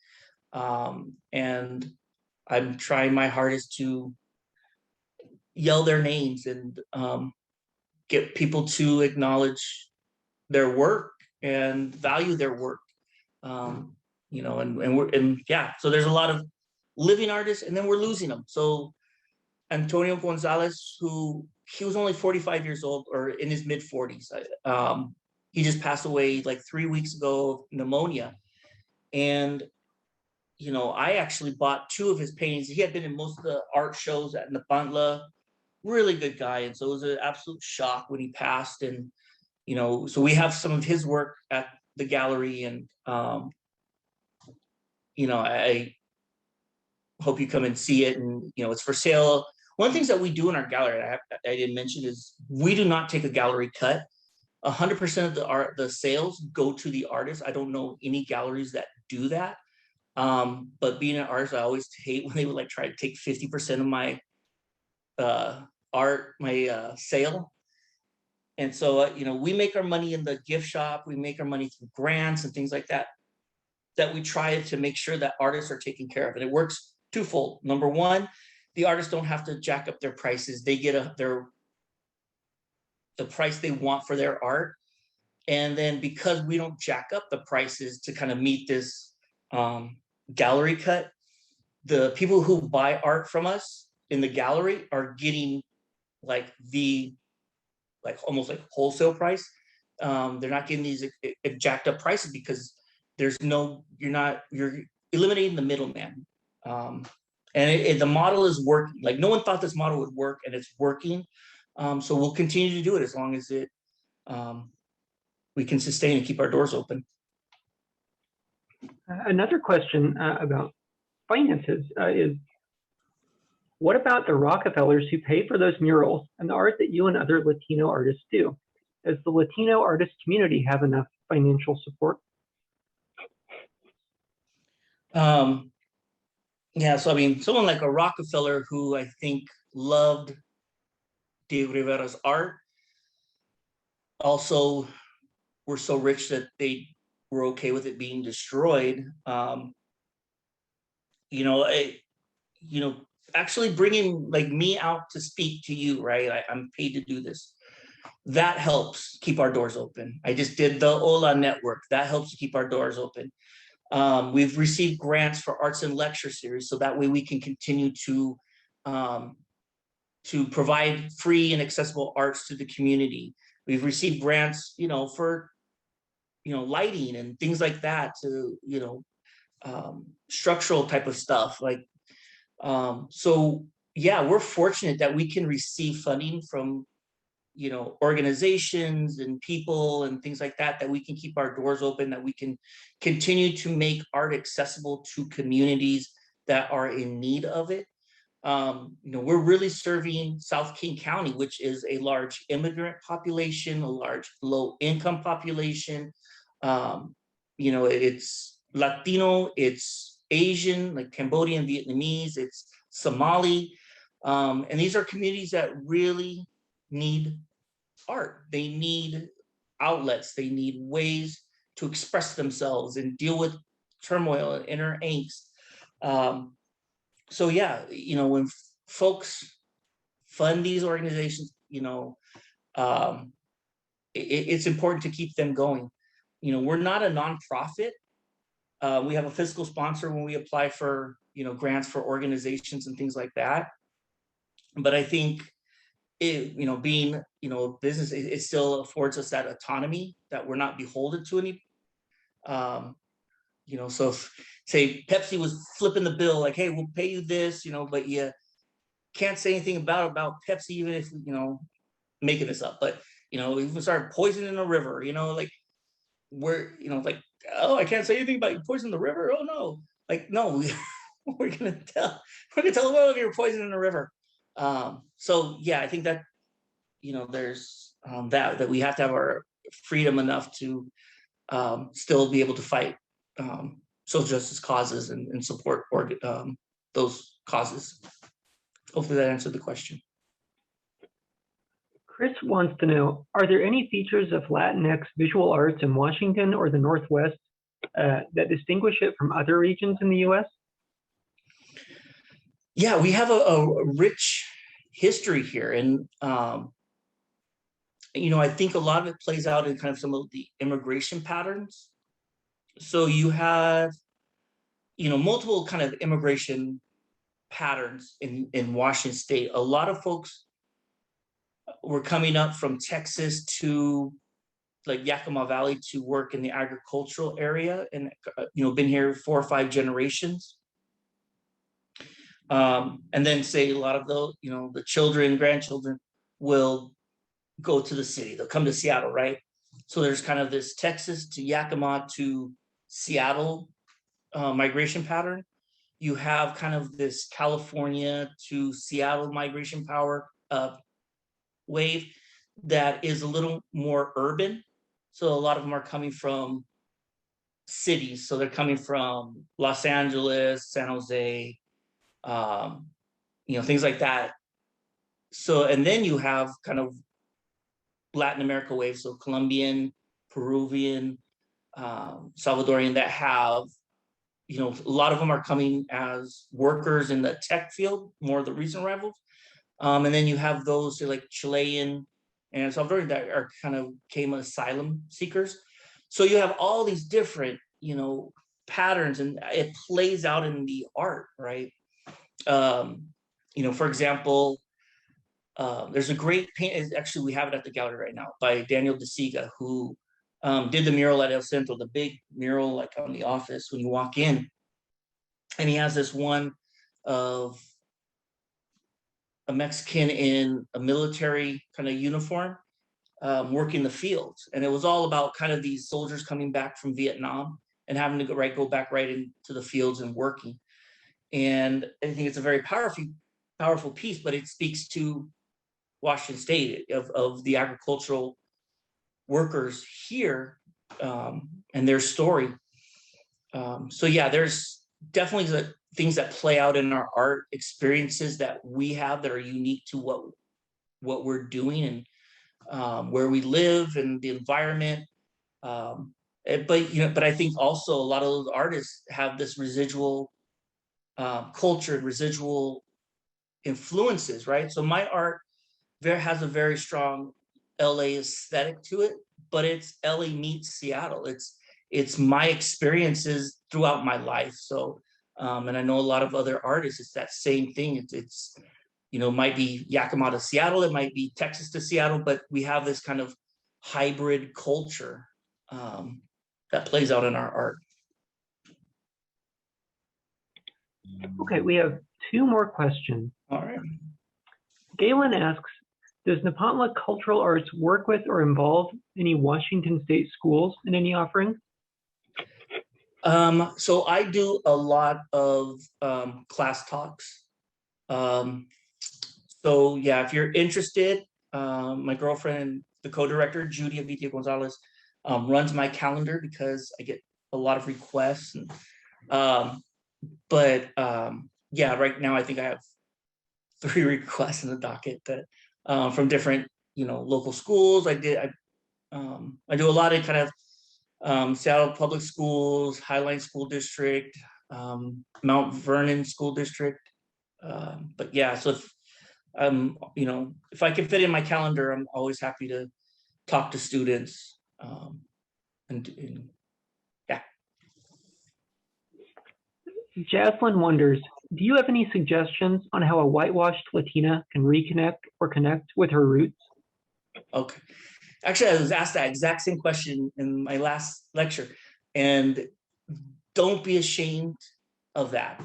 And I'm trying my hardest to yell their names and get people to acknowledge their work and value their work. You know, and yeah, so there's a lot of living artists, and then we're losing them. So Antonio Gonzalez, who he was only 45 years old, or in his mid 40s. He just passed away like 3 weeks ago of pneumonia. And, you know, I actually bought 2 of his paintings. He had been in most of the art shows at Nepantla, really good guy. And so it was an absolute shock when he passed. And, you know, so we have some of his work at the gallery, and, you know, I hope you come and see it. And, you know, it's for sale. One of the things that we do in our gallery, I didn't mention, is we do not take a gallery cut. 100% of the sales go to the artist. I don't know any galleries that do that. But being an artist, I always hate when they would like try to take 50% of my art, my sale. And so, you know, we make our money in the gift shop. We make our money through grants and things like that, that we try to make sure that artists are taken care of. And it works twofold. Number one, the artists don't have to jack up their prices. They get the price they want for their art. And then because we don't jack up the prices to kind of meet this gallery cut, the people who buy art from us in the gallery are getting like almost like wholesale price. They're not getting these jacked up prices because you're eliminating the middleman. And the model is working. Like no one thought this model would work, and it's working. So we'll continue to do it as long as we can sustain and keep our doors open. Another question about finances is, what about the Rockefellers who pay for those murals and the art that you and other Latino artists do? Does the Latino artist community have enough financial support? Yeah, so I mean, someone like a Rockefeller who I think loved Diego Rivera's art, also were so rich that they were okay with it being destroyed. Actually bringing like me out to speak to you, right? I'm paid to do this. That helps keep our doors open. I just did the Ola network. That helps to keep our doors open. We've received grants for arts and lecture series, so that way we can continue to provide free and accessible arts to the community. We've received grants, for lighting and things like that, to structural type of stuff. Like, so yeah, we're fortunate that we can receive funding from organizations and people and things like that we can keep our doors open, that we can continue to make art accessible to communities that are in need of it. We're really serving South King County, which is a large immigrant population, a large low income population. It's Latino, it's Asian, like Cambodian, Vietnamese, it's Somali. And these are communities that really need art. They need outlets. They need ways to express themselves and deal with turmoil and inner angst. So yeah, when folks fund these organizations, it's important to keep them going. We're not a nonprofit. We have a fiscal sponsor when we apply for, grants for organizations and things like that. But I think being, a business, it still affords us that autonomy, that we're not beholden to any. So if, say, Pepsi was flipping the bill, like, hey, we'll pay you this, but you can't say anything about Pepsi, even if, making this up. But, even start poisoning the river, like, we're, like, oh, I can't say anything about you poisoning the river. Oh no, like, no, we're gonna tell them, oh, you're poisoning the river. So yeah, I think that, there's that we have to have our freedom enough to still be able to fight social justice causes and support those causes. Hopefully that answered the question. Chris wants to know, are there any features of Latinx visual arts in Washington or the Northwest that distinguish it from other regions in the U.S.? Yeah, we have a rich history here. And, I think a lot of it plays out in kind of some of the immigration patterns. So you have, multiple kind of immigration patterns in Washington State. A lot of folks were coming up from Texas to like Yakima Valley to work in the agricultural area, and been here 4 or 5 generations. And then say a lot of those, the children, grandchildren will go to the city. They'll come to Seattle, right? So there's kind of this Texas to Yakima to Seattle migration pattern. You have kind of this California to Seattle migration wave that is a little more urban. So a lot of them are coming from cities. So they're coming from Los Angeles, San Jose, things like that. So, and then you have kind of Latin America waves, so Colombian, Peruvian, Salvadorian, that have, a lot of them are coming as workers in the tech field, more of the recent arrivals. And then you have those like Chilean and Salvadorian that are kind of came asylum seekers. So you have all these different, patterns, and it plays out in the art, right? For example, there's a great paint, actually we have it at the gallery right now, by Daniel De Siga, who did the mural at El Centro, the big mural like on the office when you walk in. And he has this one of a Mexican in a military kind of uniform working the fields. And it was all about kind of these soldiers coming back from Vietnam and having to go back right into the fields and working. And I think it's a very powerful piece, but it speaks to Washington State, of the agricultural workers here and their story. So yeah, there's definitely the things that play out in our art, experiences that we have that are unique to what we're doing and where we live and the environment. But I think also a lot of those artists have this residual culture, residual influences, right? So my art has a very strong LA aesthetic to it, but it's LA meets Seattle. It's my experiences throughout my life. So, and I know a lot of other artists, it's that same thing. It's might be Yakima to Seattle, it might be Texas to Seattle, but we have this kind of hybrid culture that plays out in our art. Okay, we have two more questions. All right. Galen asks, does Nepantla Cultural Arts work with or involve any Washington State schools in any offerings? So I do a lot of class talks. So yeah, if you're interested, my girlfriend, the co-director, Judy Avitia Gonzalez, runs my calendar because I get a lot of requests. And, yeah, right now I think I have 3 requests in the docket that from different, local schools. I do a lot of kind of Seattle Public Schools, Highline School District, Mount Vernon School District. But yeah, so if if I can fit in my calendar, I'm always happy to talk to students. And yeah. Jaslyn wonders, do you have any suggestions on how a whitewashed Latina can reconnect or connect with her roots? Okay. Actually, I was asked that exact same question in my last lecture, and don't be ashamed of that.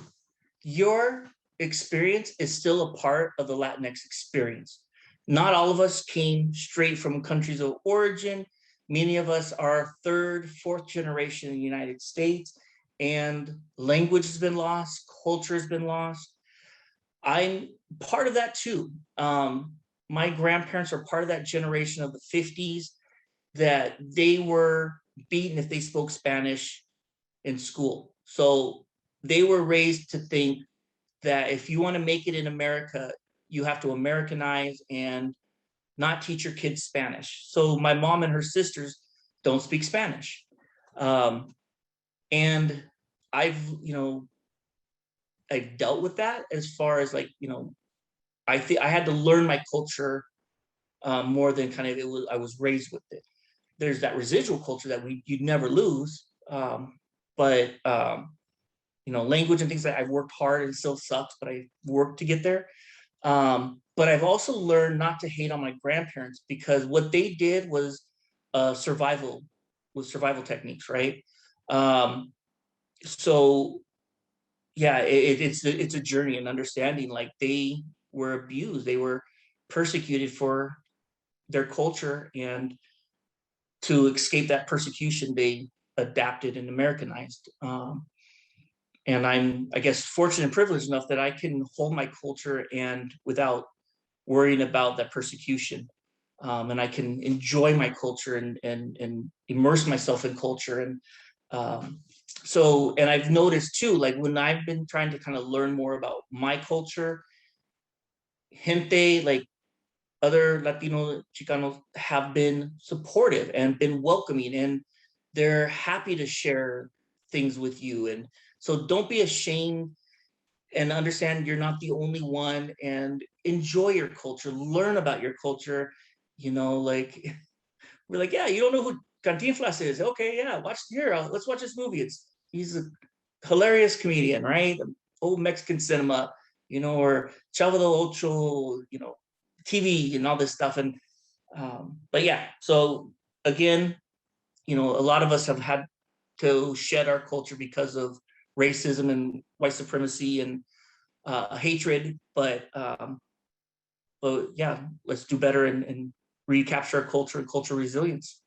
Your experience is still a part of the Latinx experience. Not all of us came straight from countries of origin. Many of us are 3rd, 4th generation in the United States, and language has been lost, culture has been lost. I'm part of that too. My grandparents are part of that generation of the 50s that they were beaten if they spoke Spanish in school. So they were raised to think that if you want to make it in America, you have to Americanize and not teach your kids Spanish. So my mom and her sisters don't speak Spanish. And I've dealt with that as far as like, I think I had to learn my culture more than kind of I was raised with it. There's that residual culture that you'd never lose. But language and things that I've worked hard and still sucks, but I worked to get there. But I've also learned not to hate on my grandparents, because what they did was survival techniques, right? So yeah, it's a journey and understanding, like they were abused, they were persecuted for their culture, and to escape that persecution, they adapted and Americanized. And I'm, I guess, fortunate and privileged enough that I can hold my culture and without worrying about that persecution. And I can enjoy my culture and immerse myself in culture. And So, and I've noticed too, like when I've been trying to kind of learn more about my culture, gente, like other Latino Chicanos have been supportive and been welcoming, and they're happy to share things with you. And so don't be ashamed, and understand you're not the only one, and enjoy your culture, learn about your culture. You know, like we're like, yeah, you don't know who Cantinflas is. Okay, yeah, watch here. Let's watch this movie. He's a hilarious comedian, right? Old Mexican cinema, you know, or Chavo del Ocho, you know, TV and all this stuff. And but yeah, so again, you know, a lot of us have had to shed our culture because of racism and white supremacy and hatred. But yeah, let's do better and recapture our culture and cultural resilience.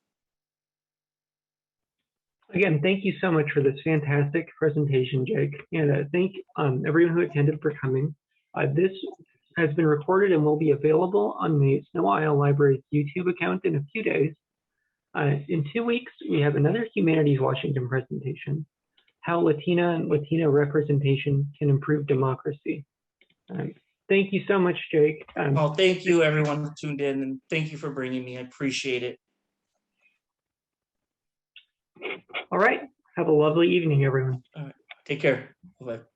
Again, thank you so much for this fantastic presentation, Jake. And thank everyone who attended for coming. This has been recorded and will be available on the Snow Isle Library's YouTube account in a few days. In 2 weeks, we have another Humanities Washington presentation, How Latina and Latino Representation Can Improve Democracy. Thank you so much, Jake. Oh, thank you everyone who tuned in, and thank you for bringing me. I appreciate it. All right. Have a lovely evening, everyone. All right. Take care. Bye-bye.